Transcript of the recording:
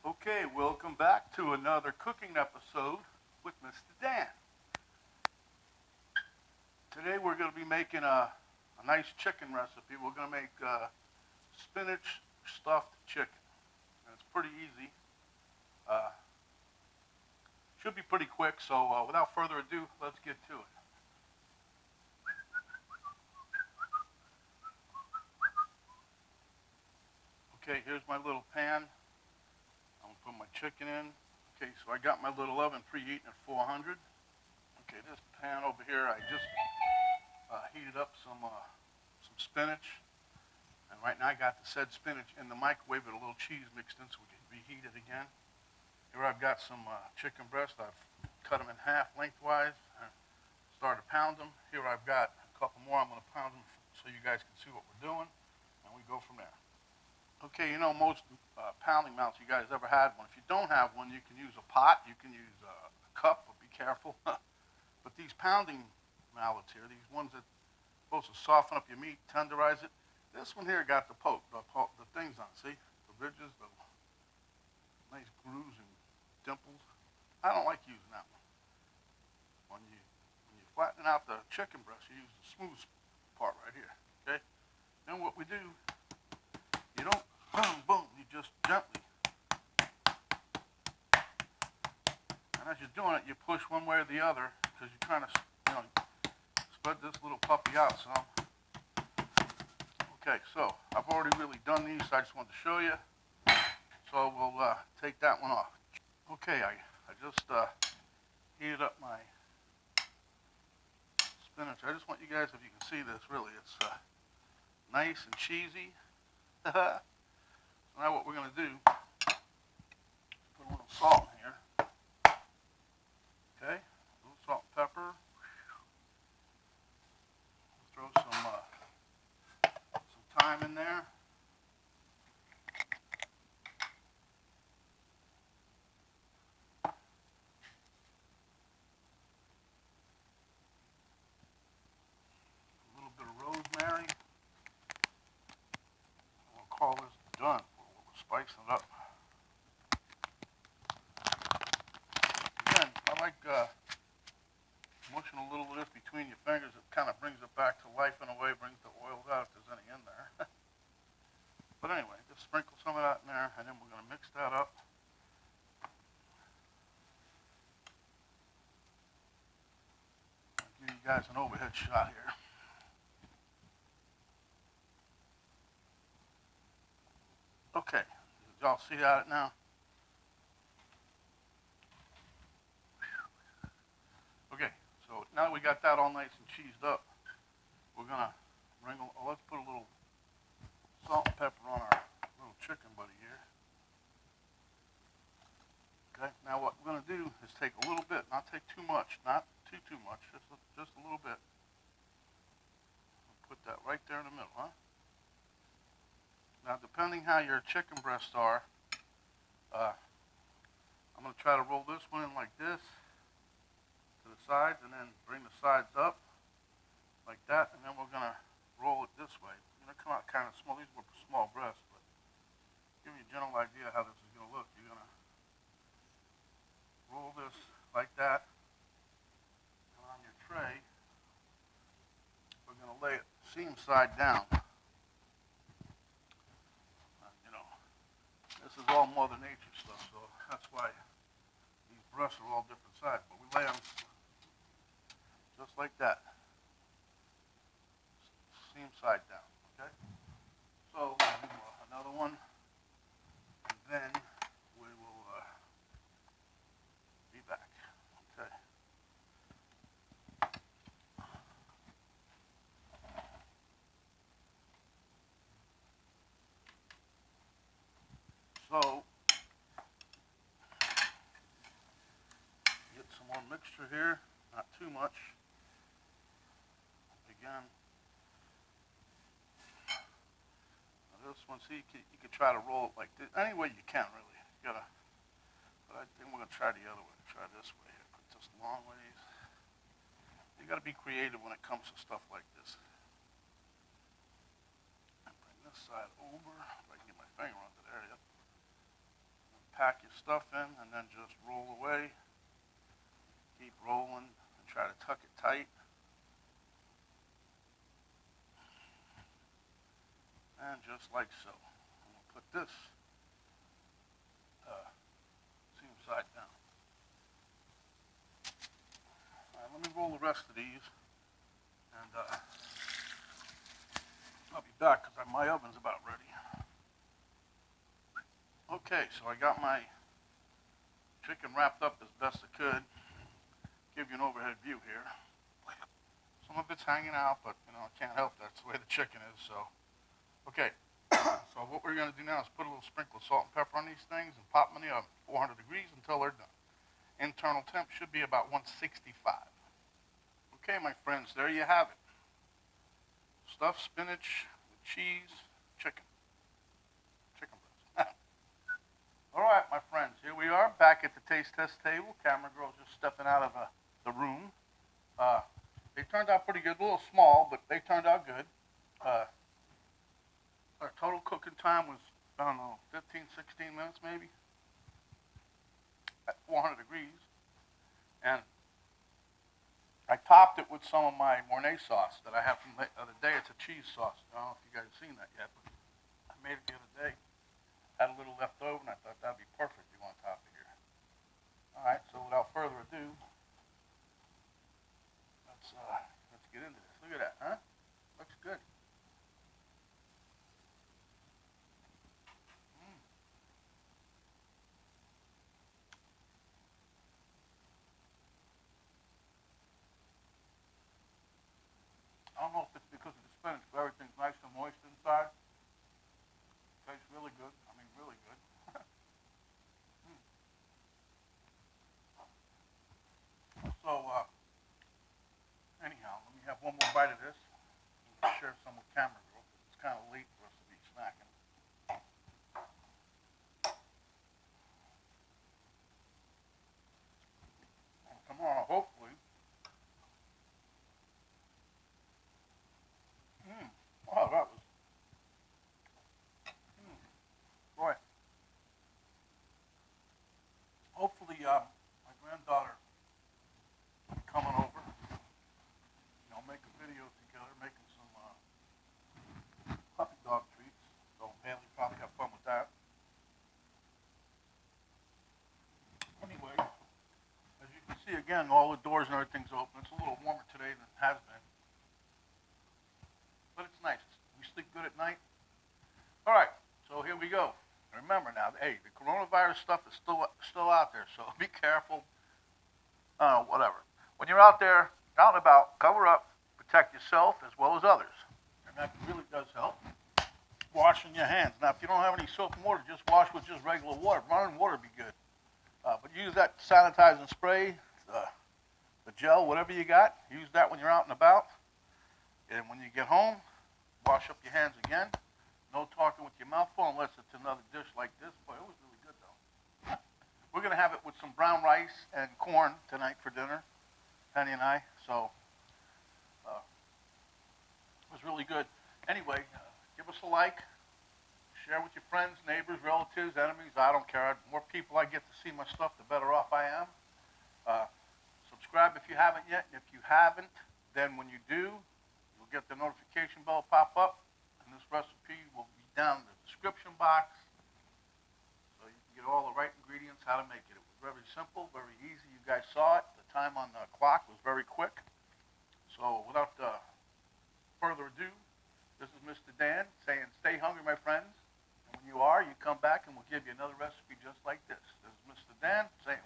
Okay, welcome back to another cooking episode with Mr. Dan. Today we're going to be making a nice chicken recipe. We're going to make spinach stuffed chicken. And it's pretty easy. Uh, should be pretty quick, so without further ado, let's get to it. Okay, here's my little pan. I'm going to put my chicken in. Okay, so I got my little oven preheating at 400. Okay, this pan over here, I just heated up some spinach. And right now I got the said spinach in the microwave with a little cheese mixed in so we can reheat it again. Here I've got some chicken breast. I've cut them in half lengthwise and started to pound them. Here I've got a couple more. I'm going to pound them so you guys can see what we're doing. And we go from there. Okay, you know most pounding mallets you guys ever had one. If you don't have one, you can use a pot. You can use a cup, but be careful. But these pounding mallets here, these ones that are supposed to soften up your meat, tenderize it, this one here got the things on, see? The ridges, the nice grooves and dimples. I don't like using that one. When you flatten out the chicken breast, you use the smooth part right here, okay? Then what we do, you don't boom, boom, you just gently. And as you're doing it, you push one way or the other because you're trying to, spread this little puppy out some. Okay, so I've already really done these, so I just wanted to show you. So we'll take that one off. Okay, I just heated up my spinach. I just want you guys, if you can see this, really, it's nice and cheesy. So now what we're going to do, put a little salt in here. Okay, a little salt and pepper. Throw some thyme in there. A little bit of rosemary. We'll call this done. We'll spice it up. Again, I like mushing a little bit between your fingers. It kind of brings it back to life in a way, brings the oils out if there's any in there. But anyway, just sprinkle some of that in there, and then we're going to mix that up. I'll give you guys an overhead shot here. Okay, did y'all see that now? Okay, so now that we got that all nice and cheesed up, we're going to let's put a little salt and pepper on our little chicken buddy here. Okay, now what we're going to do is take a little bit, not take too much, not too much, just a little bit. Put that right there in the middle, huh? Now, depending how your chicken breasts are, I'm going to try to roll this one in like this to the sides, and then bring the sides up like that, and then we're going to roll it this way. It's going to come out kind of small. These were small breasts, but give you a general idea how this is going to look. You're going to roll this like that, and on your tray, we're going to lay it seam side down. This is all Mother Nature stuff, so that's why these breasts are all different sides. But we lay them just like that, seam side down, okay? So we'll do another one, and then we will be back, okay? So, get some more mixture here, not too much. Again, this one, see, you could try to roll it like this. Any way you can, really. You gotta, but I think we're gonna try the other way. Try this way here. Put this long ways. You gotta be creative when it comes to stuff like this. And bring this side over. If I can get my finger onto there, yep. pack your stuff in and then just roll away. Keep rolling and try to tuck it tight. And just like so. I'm going to put this seam side down. All right, let me roll the rest of these. And I'll be back because my oven's about ready. Okay, so I got my chicken wrapped up as best I could. Give you an overhead view here. Some of it's hanging out, but I can't help that. That's the way the chicken is. So, okay. So what we're going to do now is put a little sprinkle of salt and pepper on these things and pop them in the oven, 400 degrees until they're done. Internal temp should be about 165. Okay, my friends, there you have it. Stuffed spinach with cheese, chicken breast. All right, my friends, here we are back at the taste test table. Camera girl just stepping out of the room. They turned out pretty good, a little small, but they turned out good. Our total cooking time was, 15, 16 minutes maybe, at 400 degrees. And I topped it with some of my Mornay sauce that I have from the other day. It's a cheese sauce. I don't know if you guys have seen that yet, but I made it the other day. Had a little left over, and I thought that'd be perfect to go on top of here. All right, so without further ado, let's get into this. Look at that, huh? Looks good. I don't know if it's because of the spinach, but everything's nice and moist inside. Tastes really good. I mean, really good. So, anyhow, let me have one more bite of this. And share some with camera girl. It's kind of late for us to be snacking. And tomorrow, hopefully. Wow, that was. Boy. Hopefully, my granddaughter coming over. Make a video together, making some puppy dog treats. So Bailey probably have fun with that. Anyway, as you can see again, all the doors and everything's open. It's a little warmer today than it has been. But it's nice. We sleep good at night. All right, so here we go. Remember now, hey, the coronavirus stuff is still out there, so be careful. Whatever. When you're out there, out and about, cover up. Protect yourself as well as others. And that really does help. Washing your hands. Now, if you don't have any soap and water, just wash with just regular water. Running water would be good. But use that sanitizing spray, the gel, whatever you got. Use that when you're out and about. And when you get home, wash up your hands again. No talking with your mouth full unless it's another dish like this. Boy, it was really good, though. We're going to have it with some brown rice and corn tonight for dinner, Penny and I. So, it was really good. Anyway, give us a like. Share with your friends, neighbors, relatives, enemies. I don't care. The more people I get to see my stuff, the better off I am. Subscribe if you haven't yet. If you haven't, then when you do, you'll get the notification bell pop up. And this recipe will be down in the description box. So you can get all the right ingredients, how to make it. It was very simple, very easy. You guys saw it. The time on the clock was very quick. So without further ado, this is Mr. Dan saying stay hungry, my friends. And when you are, you come back and we'll give you another recipe just like this. This is Mr. Dan saying